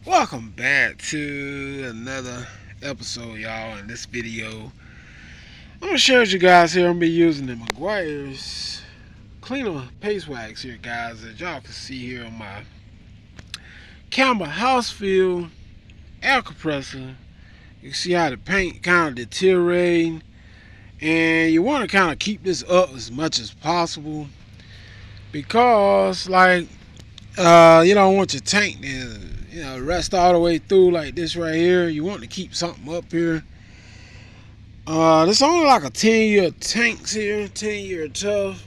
Welcome back to another episode, y'all. In this video, I'm gonna share with you guys here. I'm gonna be using the meguiar's cleaner paste wax here, guys. As y'all can see here on my camera, house feel air compressor. You can see how the paint kind of deteriorating, and you want to kind of keep this up as much as possible because, you don't want your tank to rust all the way through like this right here. You want to keep something up here. This only like a 10-year tanks here, 10-year tough.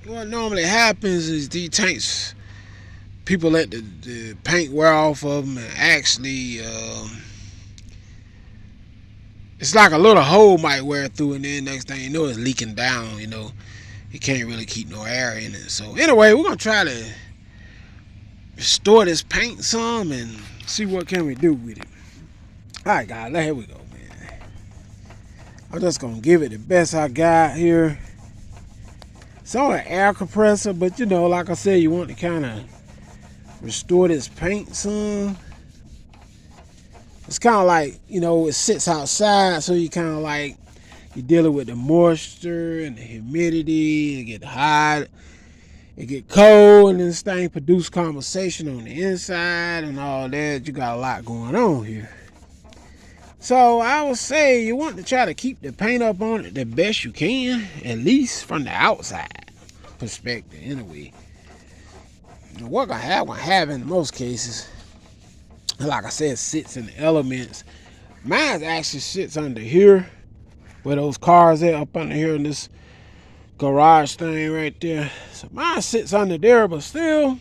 What normally happens is these tanks, people let the paint wear off of them, and actually, it's like a little hole might wear through, and then next thing you know, it's leaking down. You can't really keep no air in it. So anyway, we're gonna try to restore this paint some and see what can we do with it. All right, guys, here we go, man. I'm just gonna give it the best I got here. It's on an air compressor, but like I said, you want to kind of restore this paint some. It's kind of like, it sits outside, so you kind of like you're dealing with the moisture and the humidity. It get hot, it get cold, and this thing produce condensation on the inside and all that. You got a lot going on here. So I would say you want to try to keep the paint up on it the best you can, at least from the outside perspective anyway. What gonna have in most cases, like I said, sits in the elements. Mine actually sits under here, where those cars are up under here in this garage thing right there. So mine sits under there, but still,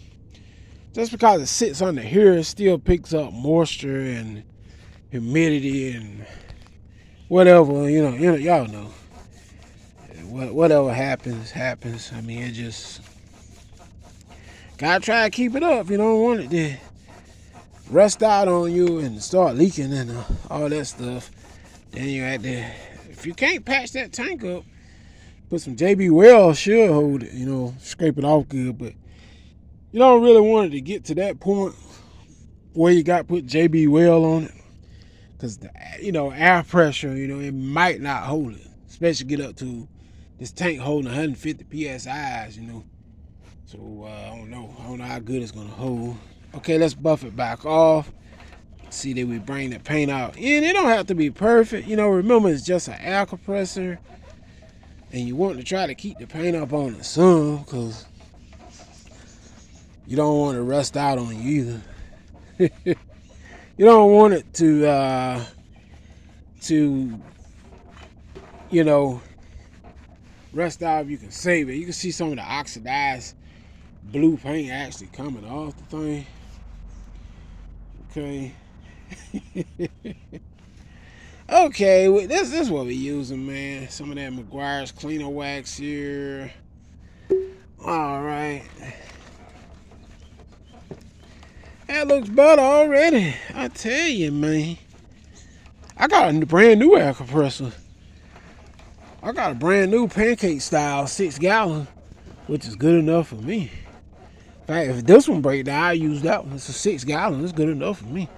just because it sits under here, it still picks up moisture and humidity and whatever, y'all know. Whatever happens. I mean, it just gotta try to keep it up. You don't want it to rust out on you and start leaking and all that stuff. Then you had to, if you can't patch that tank up, put some JB Well, should hold it, scrape it off good. But you don't really want it to get to that point where you got to put JB Well on it, because the air pressure, it might not hold it, especially get up to this tank holding 150 psi's. So I don't know how good it's gonna hold. Okay, let's buff it back off. See that we bring the paint out, and it don't have to be perfect. Remember, it's just an air compressor, and you want to try to keep the paint up on it some, because you don't want to rust out on you either. You don't want it to rust out if you can save it. You can see some of the oxidized blue paint actually coming off the thing. Okay. Okay, this is what we're using, man. Some of that meguiar's cleaner wax here. All right. That looks better already. I tell you, man. I got a brand new air compressor. I got a brand new pancake style 6-gallon, which is good enough for me. In fact, if this one breaks down, I use that one. It's a 6-gallon. It's good enough for me.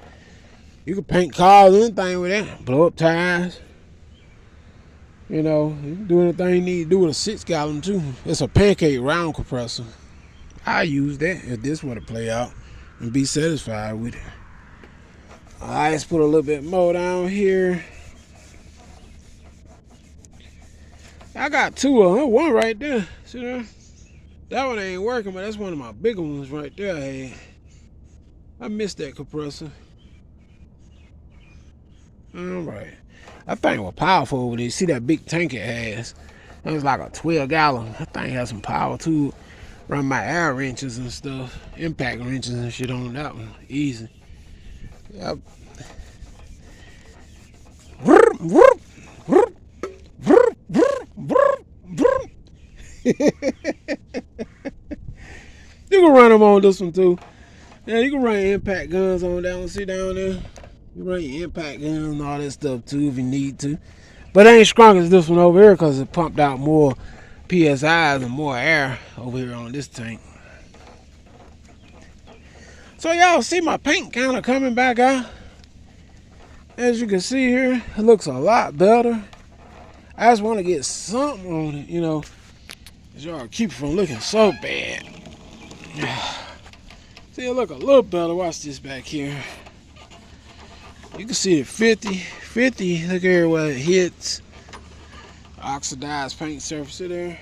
You can paint cars, anything with that. Blow up tires. You can do anything you need to do with a 6-gallon too. It's a pancake round compressor. I use that if this were to play out and be satisfied with it. Alright, let's put a little bit more down here. I got two of them. One right there. See that? That one ain't working, but that's one of my bigger ones right there. I missed that compressor. Alright. That thing was powerful over there. See that big tank it has? That was like a 12-gallon. That thing has some power too. Run my air wrenches and stuff. Impact wrenches and shit on that one. Easy. Yep. You can run them on this one too. Yeah, you can run impact guns on that one. See down there? You run your impact guns and all that stuff too if you need to. But it ain't strong as this one over here because it pumped out more PSIs and more air over here on this tank. So y'all see my paint kind of coming back out. As you can see here, it looks a lot better. I just want to get something on it, you know. Y'all keep it from looking so bad. See, it look a little better. Watch this back here. You can see it 50. Look here where it hits. Oxidized paint surface there.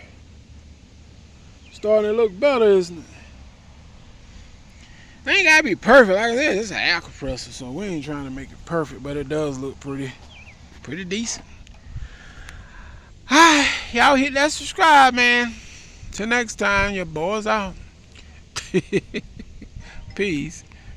Starting to look better, isn't it? It ain't gotta be perfect. Like I said, it's an air compressor, so we ain't trying to make it perfect, but it does look pretty decent. Alright, y'all hit that subscribe, man. Till next time, your boys out. Peace.